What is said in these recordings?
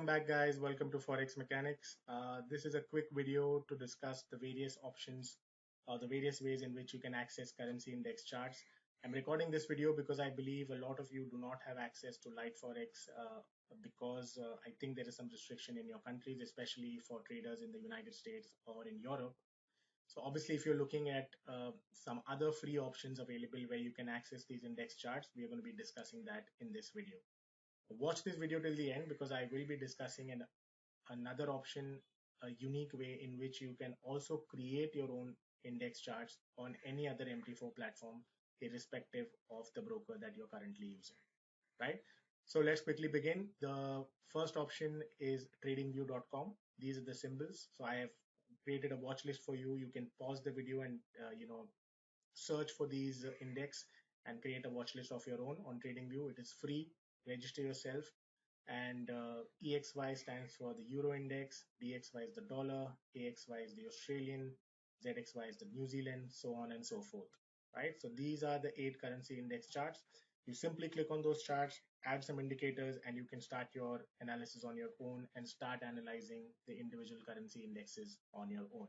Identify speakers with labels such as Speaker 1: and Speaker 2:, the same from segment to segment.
Speaker 1: back, guys. Welcome to Forex-Mechanics. This is a quick video to discuss the various options or the various ways in which you can access currency index charts. I'm recording this video because I believe a lot of you do not have access to light Forex because I think there is some restriction in your countries, especially for traders in the United States or in Europe. So obviously, if you're looking at some other free options available where you can access these index charts, we are going to be discussing that in this video. Watch this video till the end because I will be discussing another option, a unique way in which you can also create your own index charts on any other MT4 platform, irrespective of the broker that you're currently using, right? So let's quickly begin. The first option is tradingview.com. These are the symbols. So I have created a watch list for you. You can pause the video and search for these index and create a watch list of your own on TradingView. It is free. Register yourself. And EXY stands for the Euro index, DXY is the dollar, AXY is the Australian, ZXY is the New Zealand, so on and so forth, right? So these are the 8 currency index charts. You simply click on those charts, add some indicators, and you can start your analysis on your own and start analyzing the individual currency indexes on your own,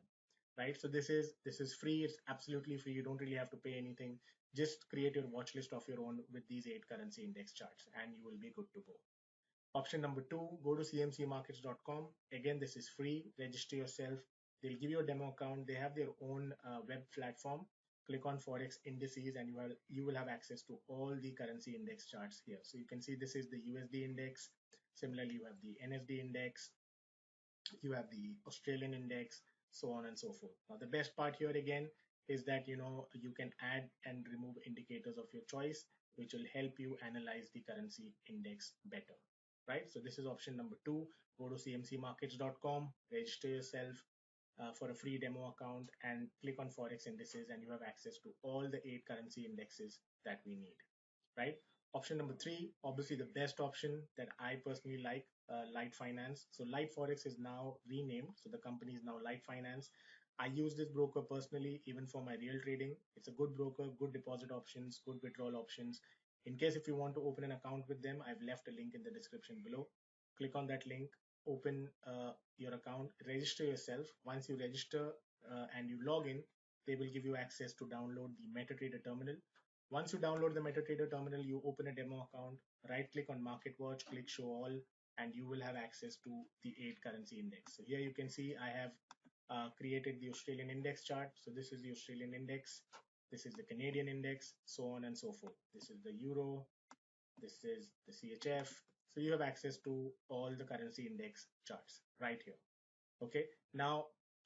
Speaker 1: right? So this is free. It's absolutely free. You don't really have to pay anything. Just create your watch list of your own with these 8 currency index charts, and you will be good to go. Option number 2, go to cmcmarkets.com. Again, this is free. Register yourself. They'll give you a demo account. They have their own web platform. Click on Forex indices and you will have access to all the currency index charts here. So you can see this is the USD index. Similarly, you have the NSD index. You have the Australian index, so on and so forth. Now, the best part here again is that you can add and remove indicators of your choice, which will help you analyze the currency index better, right? So this is option number 2. Go to cmcmarkets.com, register yourself for a free demo account, and click on Forex indices, and you have access to all the 8 currency indexes that we need, right? Option number 3, obviously the best option that I personally like, Light Finance. So Light Forex is now renamed. So the company is now Light Finance. I use this broker personally, even for my real trading. It's a good broker, good deposit options, good withdrawal options. In case if you want to open an account with them, I've left a link in the description below. Click on that link, open your account, register yourself. Once you register and you log in, they will give you access to download the MetaTrader terminal. Once you download the MetaTrader terminal, you open a demo account, right click on Market Watch, click Show All, and you will have access to the 8 currency index. So here you can see I have created the Australian index chart. So this is the Australian index. This is the Canadian index, so on and so forth. This is the Euro. This is the CHF. So you have access to all the currency index charts right here. Okay. Now,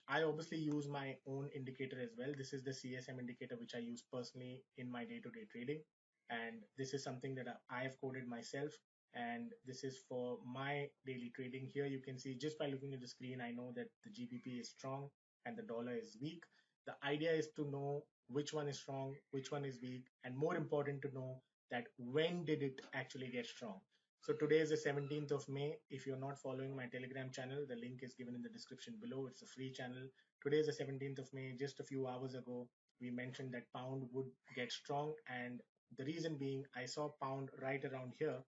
Speaker 1: I obviously use my own indicator as well. This is the CSM indicator, which I use personally in my day-to-day trading. And this is something that I have coded myself. And this is for my daily trading. Here you can see just by looking at the screen, I know that the GBP is strong and the dollar is weak. The idea is to know which one is strong, which one is weak, and more important to know that when did it actually get strong. So today is the 17th of May. If you're not following my Telegram channel, the link is given in the description below. It's a free channel. Today is the 17th of May. Just a few hours ago, we mentioned that pound would get strong. And the reason being, I saw pound right around here.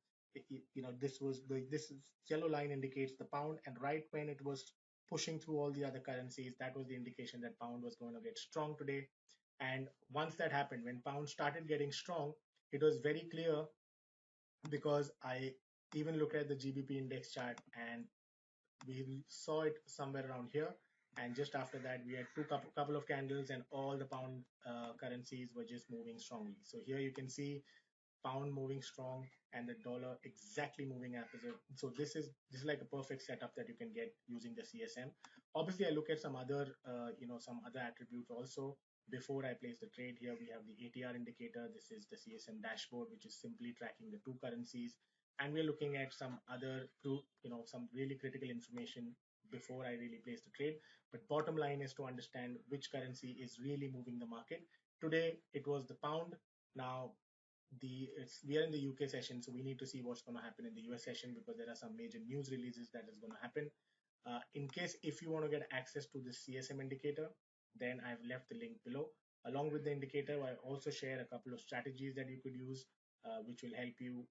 Speaker 1: This yellow line indicates the pound. And right when it was pushing through all the other currencies, that was the indication that pound was going to get strong today. And once that happened, when pound started getting strong, it was very clear because I even looked at the GBP index chart and we saw it somewhere around here. And just after that, we had couple of candles and all the pound currencies were just moving strongly. So here you can see pound moving strong and the dollar exactly moving opposite. So this is like a perfect setup that you can get using the CSM. Obviously, I look at some other some other attributes also before I place the trade. Here we have the ATR indicator. This is the CSM dashboard, which is simply tracking the 2 currencies. And we're looking at some other some really critical information before I really place the trade. But bottom line is to understand which currency is really moving the market. Today it was the pound. Now we are in the UK session, so we need to see what's going to happen in the US session because there are some major news releases that is going to happen. In case if you want to get access to the CSM indicator, then I've left the link below. Along with the indicator, I also share a couple of strategies that you could use which will help you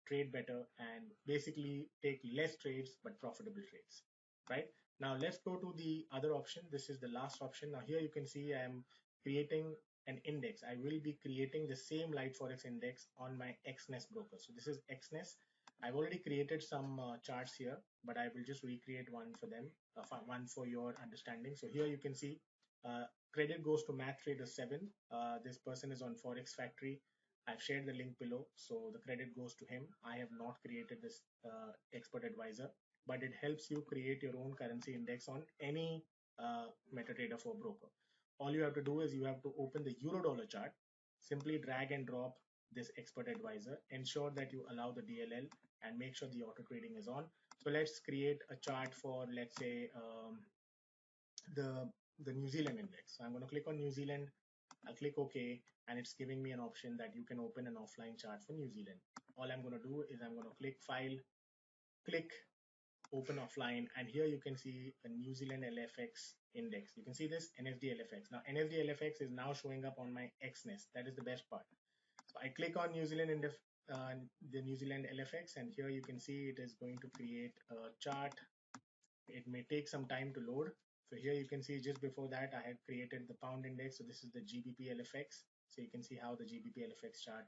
Speaker 1: trade better and basically take less trades but profitable trades, right? Now let's go to the other option. This is the last option. Now here you can see I am creating an index. I will be creating the same light forex index on my XNES broker. So this is XNES. I've already created some charts here, but I will just recreate one for them, one for your understanding. So here you can see uh, credit goes to Math Trader 7. This person is on Forex Factory. I've shared the link below, so the credit goes to him. I have not created this expert advisor, but it helps you create your own currency index on any MetaTrader 4 broker. All you have to do is you have to open the euro dollar chart, simply drag and drop this expert advisor, ensure that you allow the DLL and make sure the auto trading is on. So let's create a chart for, let's say, the New Zealand index. So I'm going to click on New Zealand. I'll click OK, and it's giving me an option that you can open an offline chart for New Zealand. All I'm going to do is I'm going to click File, click Open Offline, and here you can see a New Zealand LFX index. You can see this NSD LFX. Now NSD LFX is now showing up on my XNES. That is the best part. So I click on New Zealand the New Zealand LFX, and here you can see it is going to create a chart. It may take some time to load. So here you can see just before that I had created the pound index. So this is the GBP LFX. So you can see how the GBP LFX chart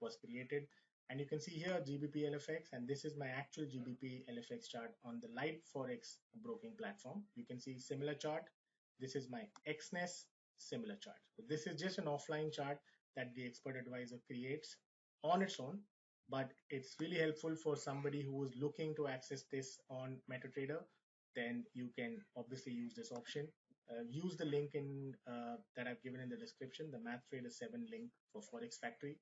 Speaker 1: was created. And you can see here GBP LFX, and this is my actual GBP LFX chart on the Light Forex broking platform. You can see similar chart. This is my XNES similar chart. So this is just an offline chart that the expert advisor creates on its own, but it's really helpful for somebody who is looking to access this on MetaTrader. Then you can obviously use this option. Use the link that I've given in the description, the MathTrader 7 link for Forex Factory.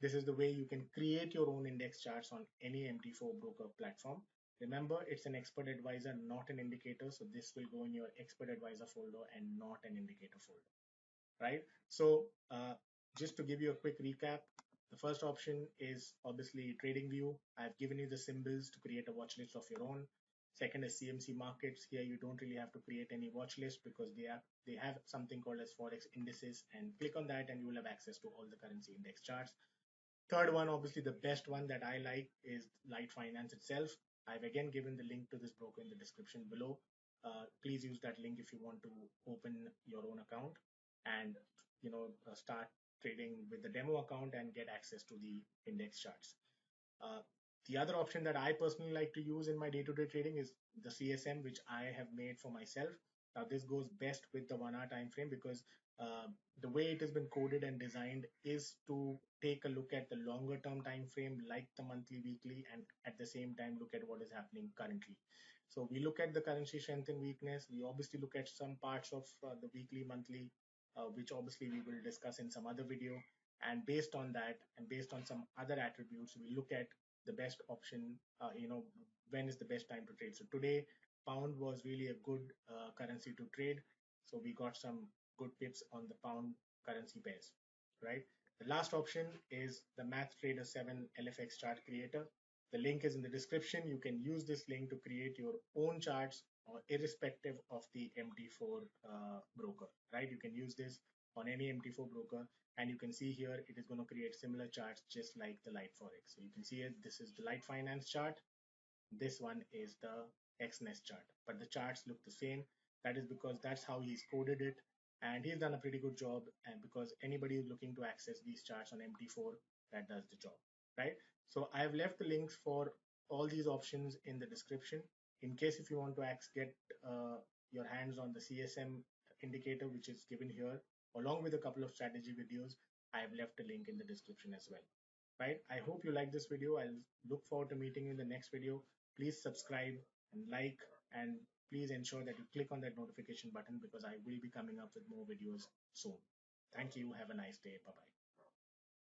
Speaker 1: This is the way you can create your own index charts on any MT4 broker platform. Remember, it's an expert advisor, not an indicator. So this will go in your expert advisor folder and not an indicator folder, right? So just to give you a quick recap, the first option is obviously TradingView. I've given you the symbols to create a watch list of your own. Second is CMC Markets. Here you don't really have to create any watch list because they have something called as Forex indices, and click on that and you will have access to all the currency index charts. Third one, obviously the best one that I like, is Light Finance itself. I've again given the link to this broker in the description below. Please use that link if you want to open your own account and start trading with the demo account and get access to the index charts. The other option that I personally like to use in my day-to-day trading is the CSM, which I have made for myself. Now this goes best with the 1 hour time frame because the way it has been coded and designed is to take a look at the longer term time frame, like the monthly, weekly, and at the same time look at what is happening currently. So we look at the currency strength and weakness. We obviously look at some parts of the weekly, monthly, which obviously we will discuss in some other video. And based on that, and based on some other attributes, we look at the best option, when is the best time to trade. So today, pound was really a good currency to trade. So we got some good pips on the pound currency pairs, right? The last option is the MathTrader 7 LFX chart creator. The link is in the description. You can use this link to create your own charts irrespective of the MT4 broker, right? You can use this on any MT4 broker, and you can see here it is going to create similar charts just like the Light Forex. So you can see it. This is the Light Finance chart. This one is the XNES chart, but the charts look the same. That is because that's how he's coded it, and he's done a pretty good job. And because anybody is looking to access these charts on MT4, that does the job, right? So I've left the links for all these options in the description. In case if you want to get your hands on the CSM indicator, which is given here, along with a couple of strategy videos, I have left a link in the description as well. Right? I hope you like this video. I'll look forward to meeting you in the next video. Please subscribe and like, and please ensure that you click on that notification button because I will be coming up with more videos soon. Thank you. Have a nice day. Bye-bye.